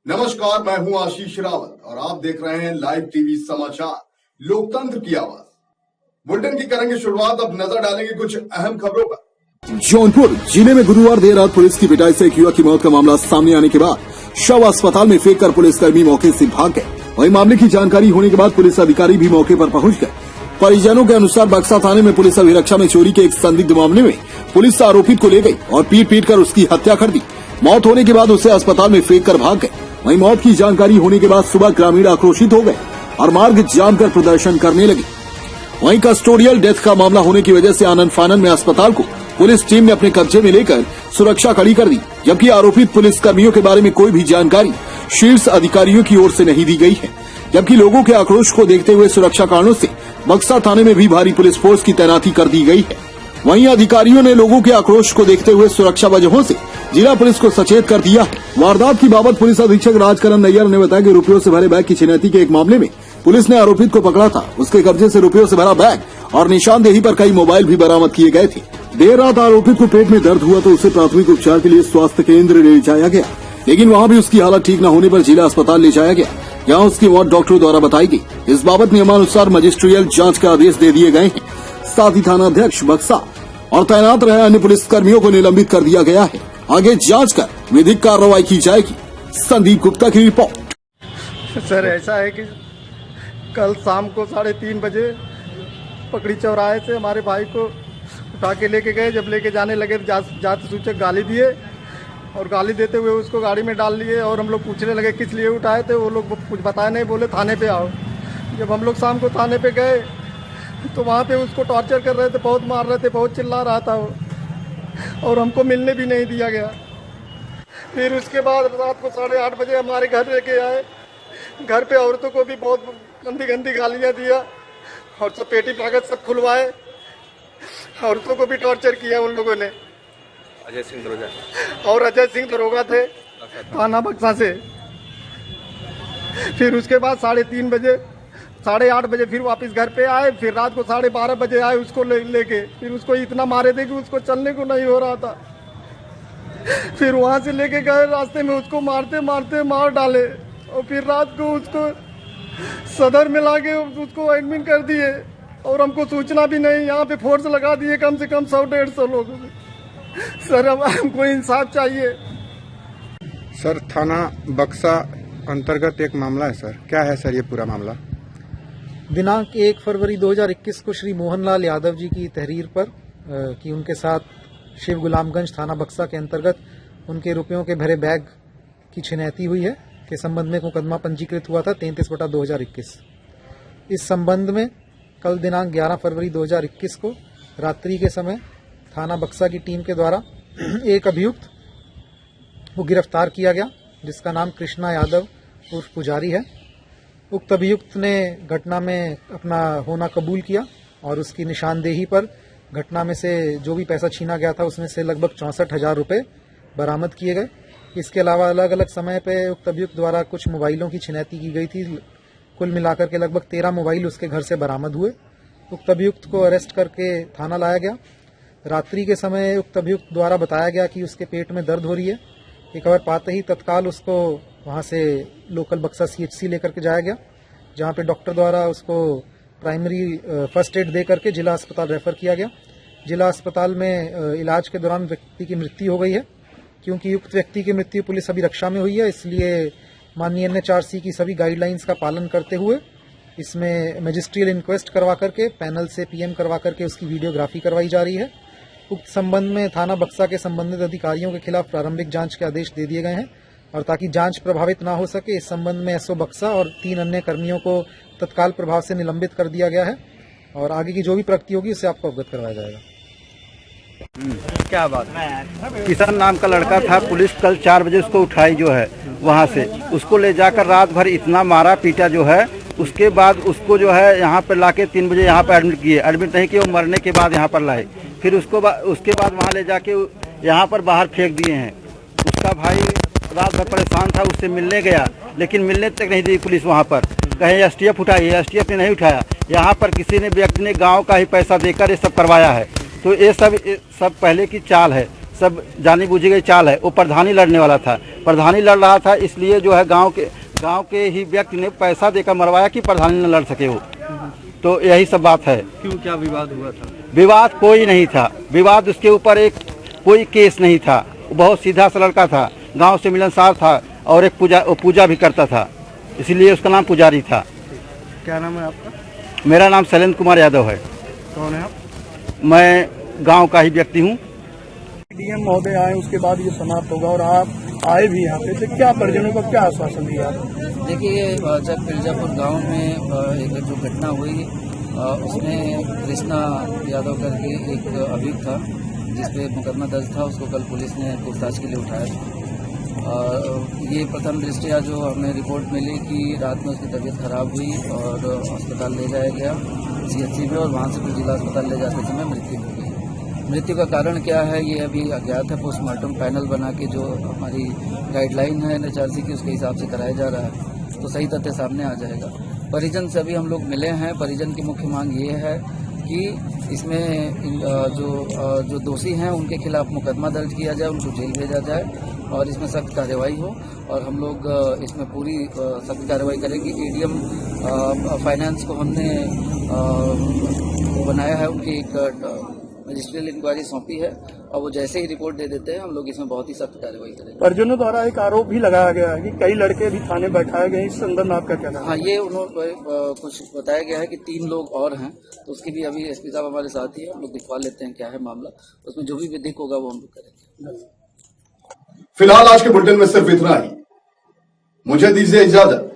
नमस्कार, मैं हूं आशीष रावत और आप देख रहे हैं लाइव टीवी समाचार लोकतंत्र की आवाज। बुलेटिन की करेंगे शुरुआत। अब नजर डालेंगे कुछ अहम खबरों पर। जौनपुर जिले में गुरुवार देर रात पुलिस की पिटाई से एक युवक की मौत का मामला सामने आने के बाद शव अस्पताल में फेंक कर पुलिसकर्मी मौके से भाग गए। वहीं मामले की जानकारी होने के बाद पुलिस अधिकारी भी मौके पर पहुंच गए। परिजनों के अनुसार बक्सा थाने में पुलिस अभिरक्षा में चोरी के एक संदिग्ध मामले में पुलिस आरोपित को ले गई और पीट कर उसकी हत्या कर दी। मौत होने के बाद उसे अस्पताल में फेंक कर भाग गए। वहीं मौत की जानकारी होने के बाद सुबह ग्रामीण आक्रोशित हो गए और मार्ग जाम कर प्रदर्शन करने लगे। वहीं कस्टोडियल डेथ का मामला होने की वजह से आनन फानन में अस्पताल को पुलिस टीम ने अपने कब्जे में लेकर सुरक्षा कड़ी कर दी, जबकि आरोपित पुलिसकर्मियों के बारे में कोई भी जानकारी शीर्ष अधिकारियों की ओर से नहीं दी गई है। जबकि लोगों के आक्रोश को देखते हुए सुरक्षा कारणों से बक्सा थाने में भी भारी पुलिस फोर्स की तैनाती कर दी गई है। वहीं अधिकारियों ने लोगों के आक्रोश को देखते हुए सुरक्षा वजहों से जिला पुलिस को सचेत कर दिया है। वारदात की बाबत पुलिस अधीक्षक राजकरण नैयर ने बताया कि रुपयों से भरे बैग की छिनैती के एक मामले में पुलिस ने आरोपित को पकड़ा था। उसके कब्जे से रुपयों से भरा बैग और निशानदेही पर कई मोबाइल भी बरामद किए गए थे। देर रात आरोपित को पेट में दर्द हुआ तो उसे प्राथमिक उपचार के लिए स्वास्थ्य केंद्र ले जाया गया, लेकिन वहां भी उसकी हालत ठीक न होने पर जिला अस्पताल ले जाया गया, जहां उसकी मौत डॉक्टरों द्वारा बताई गई। इस बाबत नियमानुसार मजिस्ट्रियल जांच का आदेश दे दिए गए हैं। साथ ही थानाध्यक्ष बक्सा और तैनात रहे अन्य पुलिसकर्मियों को निलंबित कर दिया गया है। आगे जांच कर विधिक कार्रवाई की जाएगी। संदीप गुप्ता की रिपोर्ट। सर, ऐसा है कि कल शाम को 3:30 बजे पकड़ी चौराहे से हमारे भाई को उठा के लेके गए। जब लेके जाने लगे तो जाति सूचक गाली दिए और गाली देते हुए उसको गाड़ी में डाल लिए और हम लोग पूछने लगे किस लिए उठाए थे। वो लोग कुछ बताए नहीं, बोले थाने पे आओ। जब हम लोग शाम को थाने पे गए तो वहाँ पे उसको टॉर्चर कर रहे थे, बहुत मार रहे थे, बहुत चिल्ला रहा था वो, और हमको मिलने भी नहीं दिया गया। फिर उसके बाद रात को 8:30 बजे हमारे घर लेके आए। घर पे औरतों को भी बहुत गंदी गंदी गालियाँ दिया और सब पेटी कागज सब खुलवाए। औरतों को भी टॉर्चर किया उन लोगों ने। अजय सिंह दरोगा और अजय सिंह दरोगा थे थाना बक्सा से। फिर उसके बाद 3:30 बजे 8:30 बजे फिर वापस घर पे आए। फिर रात को 12:30 बजे आए उसको लेके। फिर उसको इतना मारे थे कि उसको चलने को नहीं हो रहा था। फिर वहां से लेके गए, रास्ते में उसको मारते मारते मार डाले और फिर रात को उसको सदर में लाके उसको एडमिट कर दिए और हमको सूचना भी नहीं। यहाँ पे फोर्स लगा दिए कम से कम 100-150 लोगों को। सर, अब हमको इंसाफ चाहिए। सर, थाना बक्सा अंतर्गत एक मामला है सर, क्या है सर ये पूरा मामला? दिनांक 1 फरवरी 2021 को श्री मोहनलाल यादव जी की तहरीर पर कि उनके साथ शिव गुलामगंज थाना बक्सा के अंतर्गत उनके रुपयों के भरे बैग की छिनैती हुई है के संबंध में मुकदमा पंजीकृत हुआ था 33/2021। इस संबंध में कल दिनांक 11 फरवरी 2021 को रात्रि के समय थाना बक्सा की टीम के द्वारा एक अभियुक्त को गिरफ्तार किया गया, जिसका नाम कृष्णा यादव उर्फ पुजारी है। उक्त अभियुक्त ने घटना में अपना होना कबूल किया और उसकी निशानदेही पर घटना में से जो भी पैसा छीना गया था उसमें से लगभग 64,000 रुपये बरामद किए गए। इसके अलावा अलग अलग समय पे उक्त अभियुक्त द्वारा कुछ मोबाइलों की छिनैती की गई थी। कुल मिलाकर के लगभग 13 मोबाइल उसके घर से बरामद हुए। उक्त अभियुक्त को अरेस्ट करके थाना लाया गया। रात्रि के समय उक्त अभियुक्त द्वारा बताया गया कि उसके पेट में दर्द हो रही है। ये खबर पाते ही तत्काल उसको वहाँ से लोकल बक्सा CHC लेकर के जाया गया, जहाँ पे डॉक्टर द्वारा उसको प्राइमरी फर्स्ट एड दे करके जिला अस्पताल रेफर किया गया। जिला अस्पताल में इलाज के दौरान व्यक्ति की मृत्यु हो गई है। क्योंकि युक्त व्यक्ति की मृत्यु पुलिस अभिरक्षा में हुई है, इसलिए माननीय NHRC की सभी गाइडलाइंस का पालन करते हुए इसमें मजिस्ट्रियल इंक्वेस्ट करवा करके पैनल से PM करवा करके उसकी वीडियोग्राफी करवाई जा रही है। उक्त संबंध में थाना बक्सा के संबंधित अधिकारियों के खिलाफ प्रारंभिक जांच के आदेश दे दिए गए हैं और ताकि जांच प्रभावित ना हो सके इस संबंध में SO बक्सा और 3 अन्य कर्मियों को तत्काल प्रभाव से निलंबित कर दिया गया है और आगे की जो भी प्रगति होगी उससे आपको अवगत करवाया जाएगा। क्या बात? किसान नाम का लड़का था। पुलिस कल 4 बजे उसको उठाई जो है वहाँ से, उसको ले जाकर रात भर इतना मारा पीटा जो है। उसके बाद उसको जो है यहाँ पर लाके 3 बजे यहाँ पर एडमिट किए। एडमिट नहीं किए, वो मरने के बाद यहाँ पर लाए। फिर उसके बाद वहाँ ले जाके यहाँ पर बाहर फेंक दिए हैं। उसका भाई रात भर परेशान था, उससे मिलने गया लेकिन मिलने तक नहीं दी पुलिस। वहाँ पर कहीं STF उठाई, STF ने नहीं उठाया। यहाँ पर किसी ने व्यक्ति ने गाँव का ही पैसा देकर ये सब करवाया है। तो ये सब पहले की चाल है। सब जानी बूझी गई चाल है। वो प्रधानी लड़ने वाला था, प्रधानी लड़ रहा था, इसलिए जो है गांव के ही व्यक्ति ने पैसा देकर मरवाया कि प्रधानी न लड़ सके वो। तो यही सब बात है। क्यों, क्या विवाद हुआ था? विवाद कोई नहीं था, विवाद उसके ऊपर एक कोई केस नहीं था। वो बहुत सीधा सा लड़का था, गांव से मिलनसार था और एक पूजा भी करता था, इसीलिए उसका नाम पुजारी था। क्या नाम है आपका? मेरा नाम शैलेंद्र कुमार यादव है। कौन है आप? मैं गांव का ही व्यक्ति हूँ। डीएम महोदय आए, उसके बाद ये समाप्त होगा और आप आए भी यहाँ पे, तो क्या परिजनों को क्या आश्वासन दिया? देखिए, जब मिर्जापुर गांव में एक जो घटना हुई उसमें कृष्णा यादव करके एक अभियुक्त था जिसपे मुकदमा दर्ज था, उसको कल पुलिस ने पूछताछ के लिए उठाया। ये प्रथम दृष्टया जो हमें रिपोर्ट मिली कि रात में उसकी तबीयत खराब हुई और अस्पताल ले जाया गया CHC में, और वहाँ से फिर जिला अस्पताल ले जाते समय मृत्यु हो गई। मृत्यु का कारण क्या है ये अभी अज्ञात है। पोस्टमार्टम पैनल बना के जो हमारी गाइडलाइन है NHRC की, उसके हिसाब से कराया जा रहा है, तो सही तथ्य सामने आ जाएगा। परिजन से अभी हम लोग मिले हैं। परिजन की मुख्य मांग ये है कि इसमें जो दोषी हैं उनके खिलाफ मुकदमा दर्ज किया जाए, उनको जेल भेजा जाए और इसमें सख्त कार्रवाई हो। और हम लोग इसमें पूरी सख्त कार्रवाई करेंगे। ADM फाइनेंस को हमने बनाया है, उनकी एक मजिस्ट्रियल इंक्वायरी सौंपी है और वो जैसे ही रिपोर्ट दे देते हैं हम लोग इसमें बहुत ही सख्त कार्रवाई करेंगे। परिजनों द्वारा एक आरोप भी लगाया गया है कि कई लड़के भी थाने बैठाए गए, इस संदर्भ में आपका क्या कहना है? हाँ, ये उन्होंने कुछ बताया गया है कि 3 लोग और हैं, तो उसकी भी अभी SP साहब हमारे साथ ही है, हम लोग दिखवा लेते हैं क्या है मामला, उसमें जो भी विधिक होगा वो हम लोग करेंगे। फिलहाल आज के बुलेटिन में सिर्फ इतना ही। मुझे दीजिए इजाजत।